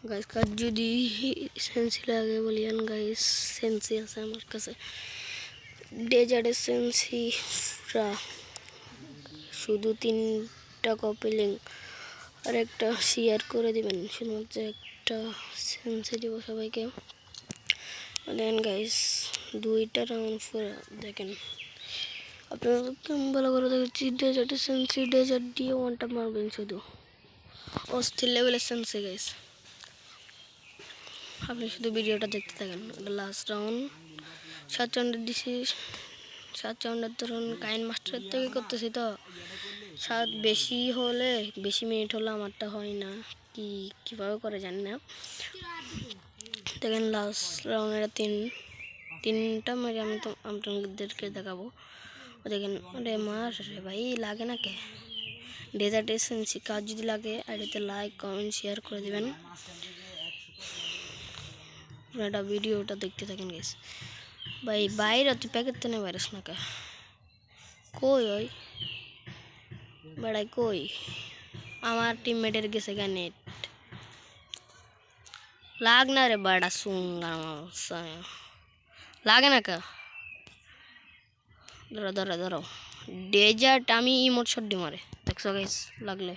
Guys কার যদি সেন্সি লাগে বলিয়ান গাইস, সেন্সি আছে আমার কাছে, ডেজার্টের সেন্সি শুধু 3টা কপি লিঙ্ক আর একটা শেয়ার করে দিবেন, শুধুমাত্র একটা সেন্সি দিব সবাইকে। দেন গাইস 2টা রাউন্ড পুরো দেখেন, আপনারা কেমন ভালো করে দেখছি। ডেজার্টের সেন্সি, ডেজার্ট দিয়ে 1টা মারবেন শুধু, অস্থির লেভেলের সেন্সি গাইস। আপনি শুধু ভিডিওটা দেখতে থাকেন। এটা লাস্ট রাউন্ড, 7 রাউন্ডের দিছি, 7 রাউন্ডের ধরুন কাইন মাস্টারের থেকে করতেছি তো 7 বেশি হলে, বেশি মিনিট হলে আমারটা হয় না, কীভাবে করে জানি না। দেখেন লাস্ট রাউন্ডের 3টা মেরে আমি তো আপনাদেরকে দেখাবো। দেখেন আরে মার রে ভাই, লাগে না কে? ডেজার্ট এসেন্সি কাজ যদি লাগে আইডিতে লাইক কমেন্ট শেয়ার করে দেবেন। এটা ভিডিওটা দেখতে থাকেন গাইস। ভাই বাইরে তুই প্যাকেট তো নেই ভাইরাস না কে? কই ওই বেড়াই কই? আমার টিমমেটের গেছে গা নেট, লাগ না রে বাড়া সুঙ্গা লাগে না কা? ধরো ধরো ধরো, ডেজার্ট আমি ইমোট শট দি মারে, দেখছো গাইস লাগলে।